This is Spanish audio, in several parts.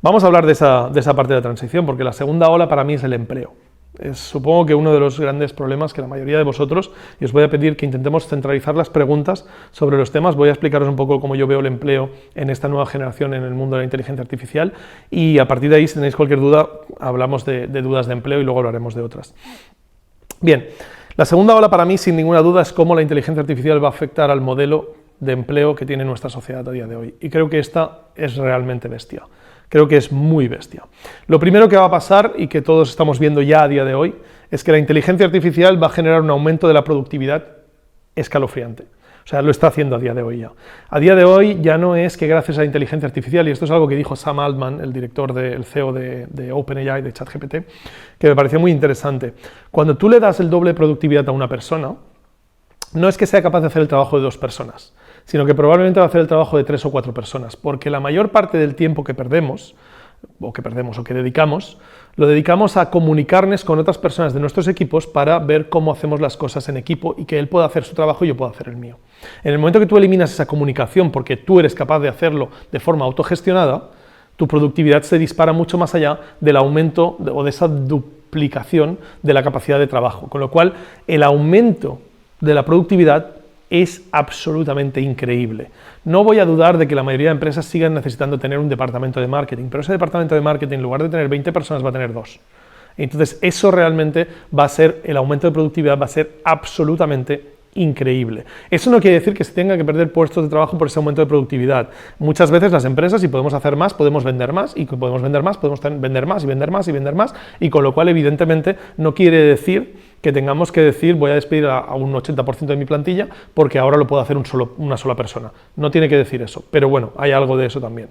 Vamos a hablar de esa parte de la transición, porque la segunda ola para mí es el empleo. Es, supongo que uno de los grandes problemas que la mayoría de vosotros, y os voy a pedir que intentemos centralizar las preguntas sobre los temas. Voy a explicaros un poco cómo yo veo el empleo en esta nueva generación en el mundo de la inteligencia artificial, y a partir de ahí, si tenéis cualquier duda, hablamos de dudas de empleo y luego hablaremos de otras. Bien, la segunda ola para mí, sin ninguna duda, es cómo la inteligencia artificial va a afectar al modelo de empleo que tiene nuestra sociedad a día de hoy, y creo que esta es realmente bestia. Creo que es muy bestia. Lo primero que va a pasar, y que todos estamos viendo ya a día de hoy, es que la inteligencia artificial va a generar un aumento de la productividad escalofriante. O sea, lo está haciendo a día de hoy ya. A día de hoy ya no es que gracias a la inteligencia artificial, y esto es algo que dijo Sam Altman, el director, el CEO de OpenAI, de ChatGPT, que me pareció muy interesante. Cuando tú le das el doble de productividad a una persona, no es que sea capaz de hacer el trabajo de 2 personas, sino que probablemente va a hacer el trabajo de 3 o 4 personas, porque la mayor parte del tiempo que perdemos, o que dedicamos, lo dedicamos a comunicarnos con otras personas de nuestros equipos para ver cómo hacemos las cosas en equipo y que él pueda hacer su trabajo y yo pueda hacer el mío. En el momento que tú eliminas esa comunicación porque tú eres capaz de hacerlo de forma autogestionada, tu productividad se dispara mucho más allá del aumento o de esa duplicación de la capacidad de trabajo, con lo cual el aumento de la productividad es absolutamente increíble. No voy a dudar de que la mayoría de empresas sigan necesitando tener un departamento de marketing, pero ese departamento de marketing, en lugar de tener 20 personas, va a tener 2. Entonces, eso realmente va a ser, el aumento de productividad va a ser absolutamente increíble. Eso no quiere decir que se tenga que perder puestos de trabajo por ese aumento de productividad. Muchas veces las empresas, si podemos hacer más, podemos vender más, y si podemos vender más, podemos vender más y vender más y vender más, y con lo cual, evidentemente, no quiere decir que tengamos que decir voy a despedir a un 80% de mi plantilla porque ahora lo puede hacer una sola persona. No tiene que decir eso, pero bueno, hay algo de eso también.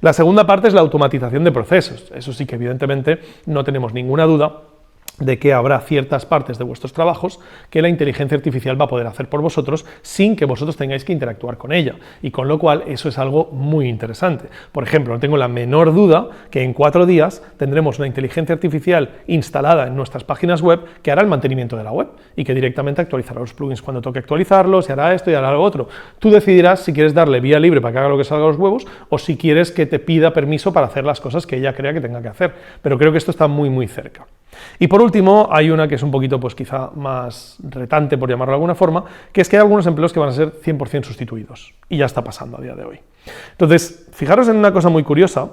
La segunda parte es la automatización de procesos. Eso sí que evidentemente no tenemos ninguna duda de que habrá ciertas partes de vuestros trabajos que la inteligencia artificial va a poder hacer por vosotros sin que vosotros tengáis que interactuar con ella, y con lo cual eso es algo muy interesante. Por ejemplo, no tengo la menor duda que en 4 días tendremos una inteligencia artificial instalada en nuestras páginas web que hará el mantenimiento de la web y que directamente actualizará los plugins cuando toque actualizarlos, y hará esto y hará lo otro. Tú decidirás si quieres darle vía libre para que haga lo que salga a los huevos o si quieres que te pida permiso para hacer las cosas que ella crea que tenga que hacer, pero creo que esto está muy muy cerca. Y por último, hay una que es un poquito, pues quizá más retante, por llamarlo de alguna forma, que es que hay algunos empleos que van a ser 100% sustituidos, y ya está pasando a día de hoy. Entonces, fijaros en una cosa muy curiosa.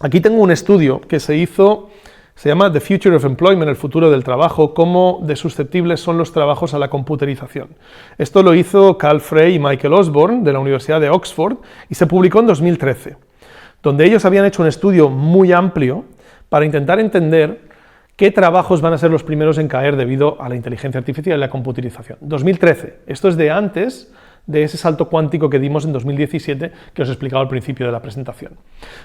Aquí tengo un estudio que se hizo, se llama The Future of Employment, el futuro del trabajo, cómo de susceptibles son los trabajos a la computerización. Esto lo hizo Carl Frey y Michael Osborne, de la Universidad de Oxford, y se publicó en 2013, donde ellos habían hecho un estudio muy amplio para intentar entender ¿qué trabajos van a ser los primeros en caer debido a la inteligencia artificial y la computerización? 2013, esto es de antes de ese salto cuántico que dimos en 2017, que os he explicado al principio de la presentación.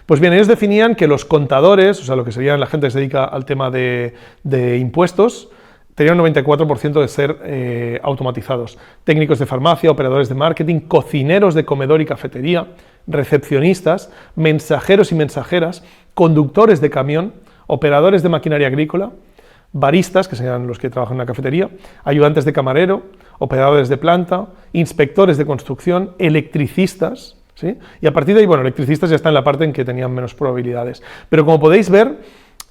Pues bien, ellos definían que los contadores, o sea, lo que serían la gente que se dedica al tema de impuestos, tenían un 94% de ser automatizados. Técnicos de farmacia, operadores de marketing, cocineros de comedor y cafetería, recepcionistas, mensajeros y mensajeras, conductores de camión, operadores de maquinaria agrícola, baristas, que serían los que trabajan en la cafetería, ayudantes de camarero, operadores de planta, inspectores de construcción, electricistas, ¿sí? Y a partir de ahí, bueno, electricistas ya están en la parte en que tenían menos probabilidades. Pero como podéis ver,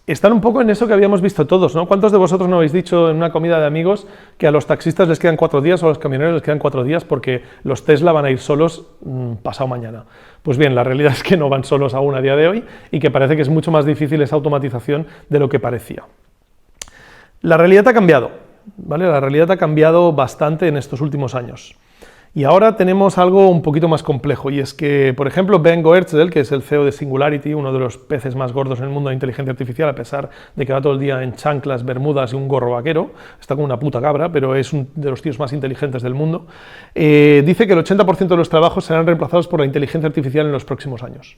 están un poco en eso que habíamos visto todos, ¿no? ¿Cuántos de vosotros no habéis dicho en una comida de amigos que a los taxistas les quedan 4 días o a los camioneros les quedan 4 días porque los Tesla van a ir solos pasado mañana? Pues bien, la realidad es que no van solos aún a día de hoy y que parece que es mucho más difícil esa automatización de lo que parecía. La realidad ha cambiado, ¿vale? La realidad ha cambiado bastante en estos últimos años. Y ahora tenemos algo un poquito más complejo, y es que, por ejemplo, Ben Goertzel, que es el CEO de Singularity, uno de los peces más gordos en el mundo de inteligencia artificial, a pesar de que va todo el día en chanclas, bermudas y un gorro vaquero, está como una puta cabra, pero es uno de los tíos más inteligentes del mundo, dice que el 80% de los trabajos serán reemplazados por la inteligencia artificial en los próximos años.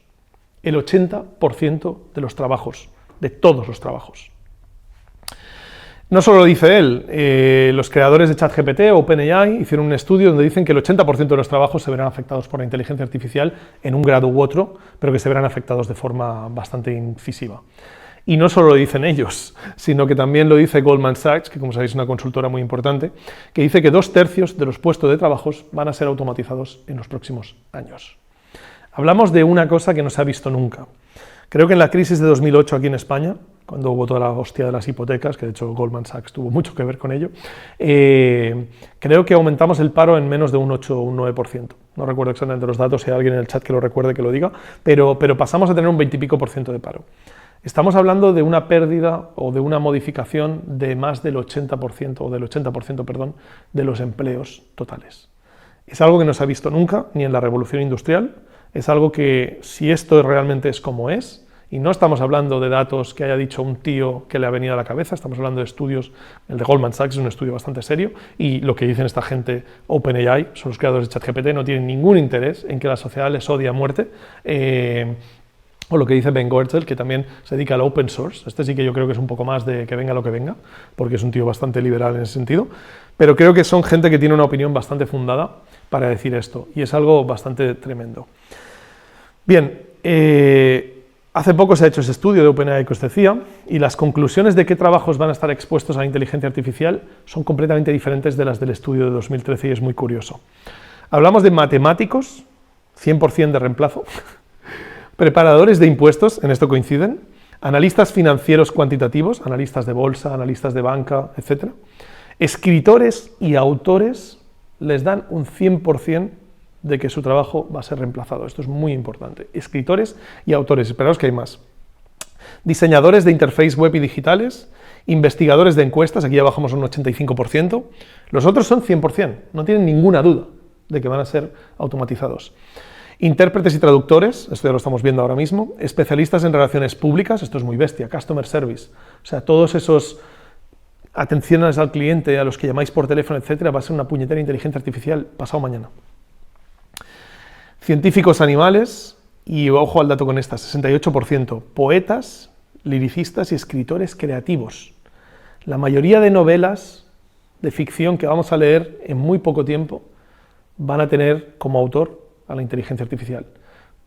El 80% de los trabajos, de todos los trabajos. No solo lo dice él, los creadores de ChatGPT o OpenAI hicieron un estudio donde dicen que el 80% de los trabajos se verán afectados por la inteligencia artificial en un grado u otro, pero que se verán afectados de forma bastante incisiva. Y no solo lo dicen ellos, sino que también lo dice Goldman Sachs, que como sabéis es una consultora muy importante, que dice que 2/3 de los puestos de trabajos van a ser automatizados en los próximos años. Hablamos de una cosa que no se ha visto nunca, Creo que en la crisis de 2008 aquí en España, cuando hubo toda la hostia de las hipotecas, que de hecho Goldman Sachs tuvo mucho que ver con ello, creo que aumentamos el paro en menos de un 8 o un 9%. No recuerdo exactamente los datos, si hay alguien en el chat que lo recuerde que lo diga, pero pasamos a tener un 20 y pico % de paro. Estamos hablando de una pérdida o de una modificación de más del 80% o del 80%, perdón, de los empleos totales. Es algo que no se ha visto nunca, ni en la revolución industrial. Es algo que, si esto realmente es como es, y no estamos hablando de datos que haya dicho un tío que le ha venido a la cabeza, estamos hablando de estudios, el de Goldman Sachs es un estudio bastante serio, y lo que dicen esta gente, OpenAI, son los creadores de ChatGPT, no tienen ningún interés en que la sociedad les odie a muerte, o lo que dice Ben Goertzel, que también se dedica al open source. Este sí que yo creo que es un poco más de que venga lo que venga, porque es un tío bastante liberal en ese sentido, pero creo que son gente que tiene una opinión bastante fundada para decir esto, y es algo bastante tremendo. Bien, hace poco se ha hecho ese estudio de OpenAI que os decía, y las conclusiones de qué trabajos van a estar expuestos a la inteligencia artificial son completamente diferentes de las del estudio de 2013, y es muy curioso. Hablamos de matemáticos, 100% de reemplazo, preparadores de impuestos, en esto coinciden, analistas financieros cuantitativos, analistas de bolsa, analistas de banca, etc. Escritores y autores les dan un 100% de que su trabajo va a ser reemplazado. Esto es muy importante. Escritores y autores, esperaos que hay más. Diseñadores de interface web y digitales, investigadores de encuestas, aquí ya bajamos a un 85%, los otros son 100%, no tienen ninguna duda de que van a ser automatizados. Intérpretes y traductores, esto ya lo estamos viendo ahora mismo, especialistas en relaciones públicas, esto es muy bestia, customer service, o sea, todos esos atenciones al cliente, a los que llamáis por teléfono, etcétera, va a ser una puñetera inteligencia artificial pasado mañana. Científicos animales, y ojo al dato con esta, 68%, poetas, liricistas y escritores creativos. La mayoría de novelas de ficción que vamos a leer en muy poco tiempo van a tener como autor a la inteligencia artificial.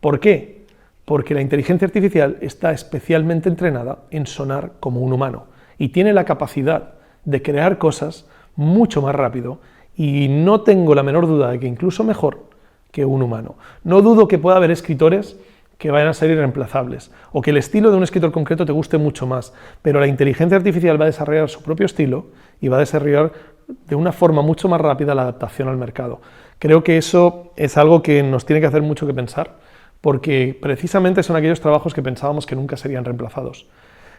¿Por qué? Porque la inteligencia artificial está especialmente entrenada en sonar como un humano y tiene la capacidad de crear cosas mucho más rápido, y no tengo la menor duda de que incluso mejor que un humano. No dudo que pueda haber escritores que vayan a ser irreemplazables, o que el estilo de un escritor concreto te guste mucho más, pero la inteligencia artificial va a desarrollar su propio estilo y va a desarrollar de una forma mucho más rápida la adaptación al mercado. Creo que eso es algo que nos tiene que hacer mucho que pensar, porque precisamente son aquellos trabajos que pensábamos que nunca serían reemplazados.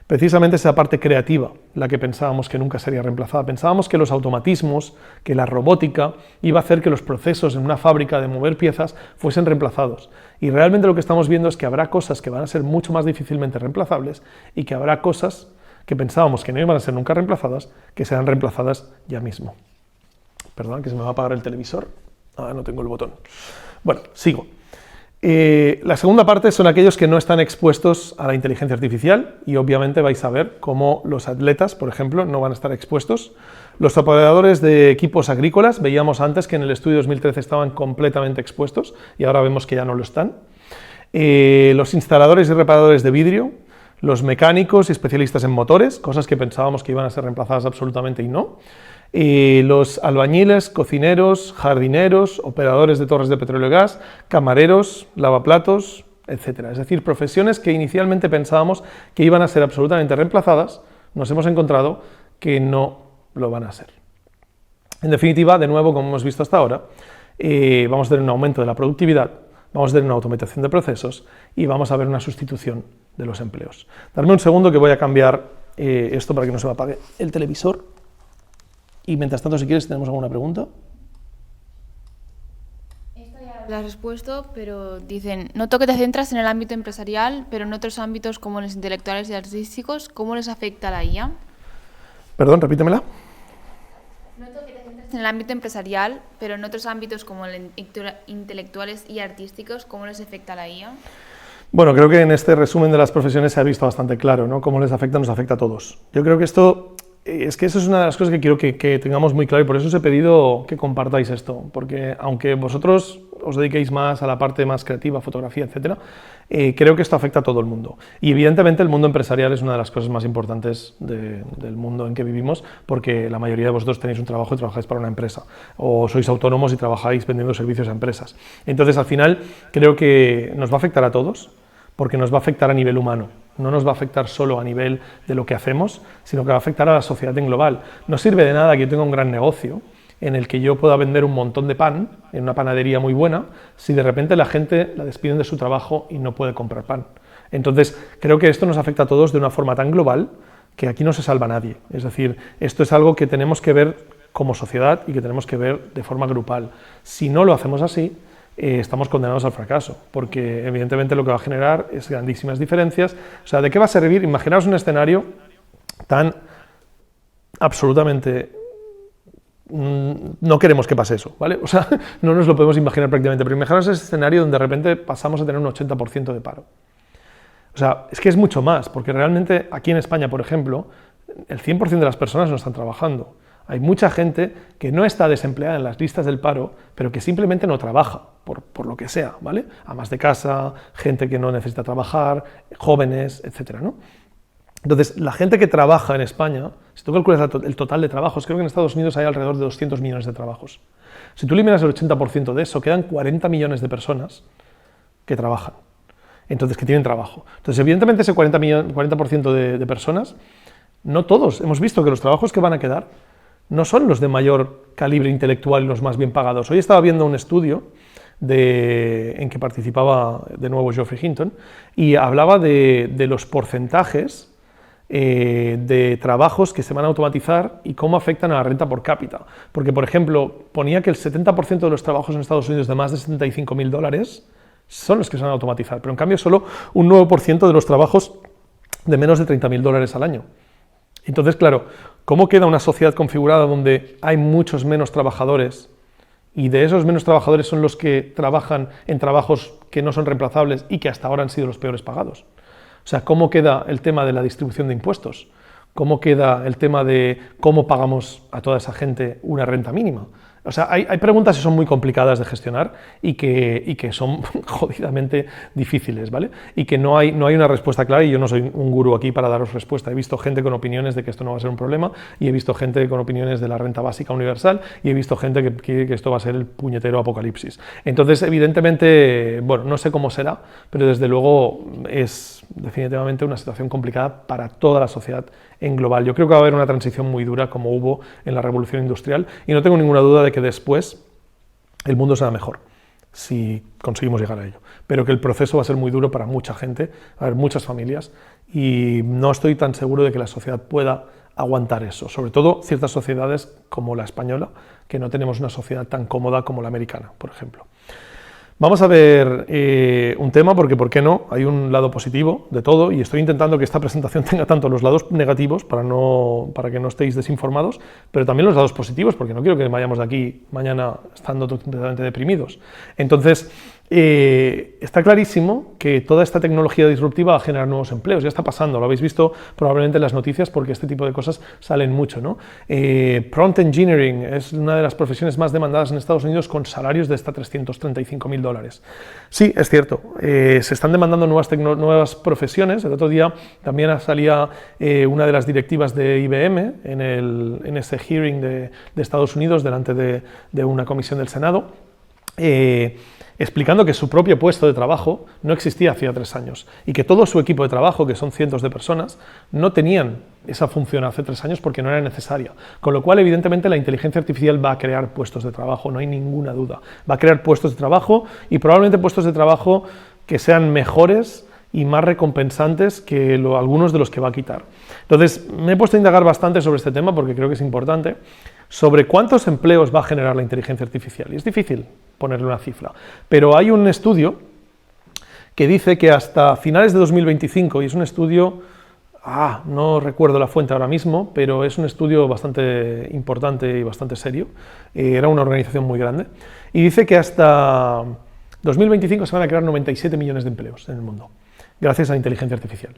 Precisamente esa parte creativa, la que pensábamos que nunca sería reemplazada. Pensábamos que los automatismos, que la robótica iba a hacer que los procesos en una fábrica de mover piezas fuesen reemplazados. Y realmente lo que estamos viendo es que habrá cosas que van a ser mucho más difícilmente reemplazables, y que habrá cosas que pensábamos que no iban a ser nunca reemplazadas, que serán reemplazadas ya mismo. Perdón, que se me va a apagar el televisor. Ah, no tengo el botón. Bueno, sigo. La segunda parte son aquellos que no están expuestos a la inteligencia artificial, y obviamente vais a ver cómo los atletas, por ejemplo, no van a estar expuestos. Los operadores de equipos agrícolas, veíamos antes que en el estudio 2013 estaban completamente expuestos, y ahora vemos que ya no lo están. Los instaladores y reparadores de vidrio, los mecánicos y especialistas en motores, cosas que pensábamos que iban a ser reemplazadas absolutamente y no. Los albañiles, cocineros, jardineros, operadores de torres de petróleo y gas, camareros, lavaplatos, etc. Es decir, profesiones que inicialmente pensábamos que iban a ser absolutamente reemplazadas, nos hemos encontrado que no lo van a ser. En definitiva, de nuevo, como hemos visto hasta ahora, vamos a tener un aumento de la productividad, vamos a tener una automatización de procesos y vamos a ver una sustitución de los empleos. Darme un segundo que voy a cambiar esto para que no se me apague el televisor. Y mientras tanto, si quieres, ¿tenemos alguna pregunta? Esto ya lo has respuesto, pero dicen, noto que te centras en el ámbito empresarial, pero en otros ámbitos como los intelectuales y artísticos, ¿cómo les afecta la IA? Perdón, repítemela. Noto que te centras en el ámbito empresarial, pero en otros ámbitos como los intelectuales y artísticos, ¿cómo les afecta la IA? Bueno, creo que en este resumen de las profesiones se ha visto bastante claro, ¿no? Cómo les afecta, nos afecta a todos. Yo creo que esto... Es que eso es una de las cosas que quiero que tengamos muy claro, y por eso os he pedido que compartáis esto, porque aunque vosotros os dediquéis más a la parte más creativa, fotografía, etcétera, creo que esto afecta a todo el mundo. Y evidentemente el mundo empresarial es una de las cosas más importantes del mundo en que vivimos, porque la mayoría de vosotros tenéis un trabajo y trabajáis para una empresa, o sois autónomos y trabajáis vendiendo servicios a empresas. Entonces, al final, creo que nos va a afectar a todos, porque nos va a afectar a nivel humano. No nos va a afectar solo a nivel de lo que hacemos, sino que va a afectar a la sociedad en global. No sirve de nada que yo tenga un gran negocio en el que yo pueda vender un montón de pan en una panadería muy buena, si de repente la gente la despiden de su trabajo y no puede comprar pan. Entonces, creo que esto nos afecta a todos de una forma tan global que aquí no se salva nadie. Es decir, esto es algo que tenemos que ver como sociedad y que tenemos que ver de forma grupal. Si no lo hacemos así, estamos condenados al fracaso, porque evidentemente lo que va a generar es grandísimas diferencias. O sea, ¿de qué va a servir? Imaginaos un escenario tan absolutamente... No queremos que pase eso, ¿vale? O sea, no nos lo podemos imaginar prácticamente, pero imaginaos ese escenario donde de repente pasamos a tener un 80% de paro. O sea, es que es mucho más, porque realmente aquí en España, por ejemplo, el 100% de las personas no están trabajando. Hay mucha gente que no está desempleada en las listas del paro, pero que simplemente no trabaja, por lo que sea, ¿vale? Amas de casa, gente que no necesita trabajar, jóvenes, etcétera, ¿no? Entonces, la gente que trabaja en España, si tú calculas el total de trabajos, creo que en Estados Unidos hay alrededor de 200 millones de trabajos. Si tú eliminas el 80% de eso, quedan 40 millones de personas que trabajan, entonces que tienen trabajo. Entonces, evidentemente, ese 40% de personas, no todos, hemos visto que los trabajos que van a quedar no son los de mayor calibre intelectual y los más bien pagados. Hoy estaba viendo un estudio en que participaba de nuevo Geoffrey Hinton y hablaba de los porcentajes de trabajos que se van a automatizar y cómo afectan a la renta por cápita. Porque, por ejemplo, ponía que el 70% de los trabajos en Estados Unidos de más de $75.000 son los que se van a automatizar, pero en cambio solo un 9% de los trabajos de menos de $30.000 al año. Entonces, claro, ¿cómo queda una sociedad configurada donde hay muchos menos trabajadores y de esos menos trabajadores son los que trabajan en trabajos que no son reemplazables y que hasta ahora han sido los peores pagados? O sea, ¿cómo queda el tema de la distribución de impuestos? ¿Cómo queda el tema de cómo pagamos a toda esa gente una renta mínima? O sea, hay preguntas que son muy complicadas de gestionar y que son jodidamente difíciles, ¿vale? Y que no hay una respuesta clara, y yo no soy un gurú aquí para daros respuesta. He visto gente con opiniones de que esto no va a ser un problema, y he visto gente con opiniones de la renta básica universal, y he visto gente que quiere que esto va a ser el puñetero apocalipsis. Entonces, evidentemente, bueno, no sé cómo será, pero desde luego es definitivamente una situación complicada para toda la sociedad en global. Yo creo que va a haber una transición muy dura como hubo en la revolución industrial, y no tengo ninguna duda de que después el mundo será mejor si conseguimos llegar a ello, pero que el proceso va a ser muy duro para mucha gente, va a haber muchas familias, y no estoy tan seguro de que la sociedad pueda aguantar eso, sobre todo ciertas sociedades como la española, que no tenemos una sociedad tan cómoda como la americana, por ejemplo. Vamos a ver un tema, porque ¿por qué no? Hay un lado positivo de todo, y estoy intentando que esta presentación tenga tanto los lados negativos para que no estéis desinformados, pero también los lados positivos, porque no quiero que vayamos de aquí mañana estando completamente deprimidos. Entonces, está clarísimo que toda esta tecnología disruptiva va a generar nuevos empleos. Ya está pasando, lo habéis visto probablemente en las noticias, porque este tipo de cosas salen mucho, ¿no? Prompt Engineering es una de las profesiones más demandadas en Estados Unidos, con salarios de hasta $335.000. Sí, es cierto, se están demandando nuevas profesiones. El otro día también salía una de las directivas de IBM en ese hearing de Estados Unidos delante de una comisión del Senado, explicando que su propio puesto de trabajo no existía hacía 3 años y que todo su equipo de trabajo, que son cientos de personas, no tenían esa función hace 3 años porque no era necesaria. Con lo cual, evidentemente, la inteligencia artificial va a crear puestos de trabajo, no hay ninguna duda. Va a crear puestos de trabajo, y probablemente puestos de trabajo que sean mejores y más recompensantes que algunos de los que va a quitar. Entonces, me he puesto a indagar bastante sobre este tema, porque creo que es importante, sobre cuántos empleos va a generar la inteligencia artificial. Y es difícil ponerle una cifra, pero hay un estudio que dice que hasta finales de 2025, y es un estudio, no recuerdo la fuente ahora mismo, pero es un estudio bastante importante y bastante serio, era una organización muy grande, y dice que hasta 2025 se van a crear 97 millones de empleos en el mundo, gracias a la inteligencia artificial.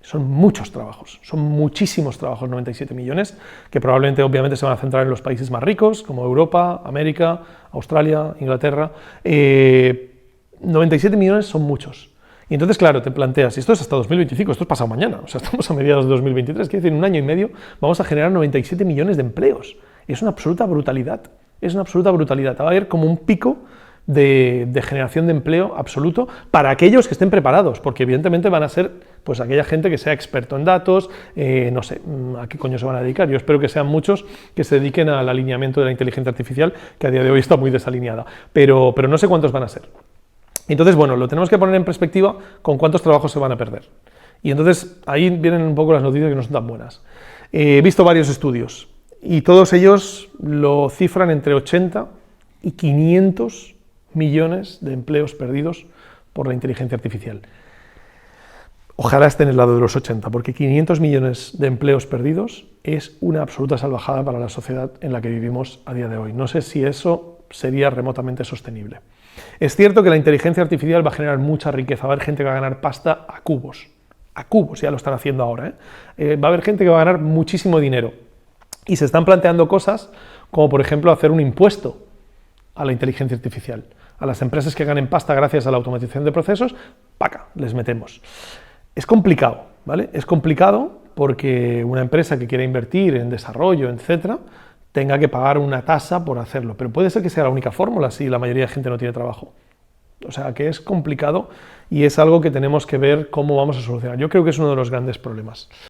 Son muchos trabajos, son muchísimos trabajos, 97 millones, que probablemente, obviamente, se van a centrar en los países más ricos, como Europa, América, Australia, Inglaterra. 97 millones son muchos. Y entonces, claro, te planteas, y esto es hasta 2025, esto es pasado mañana, o sea, estamos a mediados de 2023, quiere decir, en un año y medio vamos a generar 97 millones de empleos. Es una absoluta brutalidad, es una absoluta brutalidad. Va a haber como un pico de generación de empleo absoluto para aquellos que estén preparados, porque evidentemente van a ser pues aquella gente que sea experto en datos, no sé a qué coño se van a dedicar. Yo espero que sean muchos que se dediquen al alineamiento de la inteligencia artificial, que a día de hoy está muy desalineada, pero no sé cuántos van a ser. Entonces, bueno, lo tenemos que poner en perspectiva con cuántos trabajos se van a perder. Y entonces ahí vienen un poco las noticias que no son tan buenas. He visto varios estudios y todos ellos lo cifran entre 80 y 500 millones de empleos perdidos por la inteligencia artificial. Ojalá esté en el lado de los 80, porque 500 millones de empleos perdidos es una absoluta salvajada para la sociedad en la que vivimos a día de hoy. No sé si eso sería remotamente sostenible. Es cierto que la inteligencia artificial va a generar mucha riqueza, va a haber gente que va a ganar pasta a cubos, ya lo están haciendo ahora, va a haber gente que va a ganar muchísimo dinero y se están planteando cosas como por ejemplo hacer un impuesto a la inteligencia artificial. A las empresas que ganen pasta gracias a la automatización de procesos, ¡paca!, les metemos. Es complicado, ¿vale? Es complicado porque una empresa que quiera invertir en desarrollo, etcétera, tenga que pagar una tasa por hacerlo, pero puede ser que sea la única fórmula si la mayoría de gente no tiene trabajo. O sea, que es complicado y es algo que tenemos que ver cómo vamos a solucionar. Yo creo que es uno de los grandes problemas.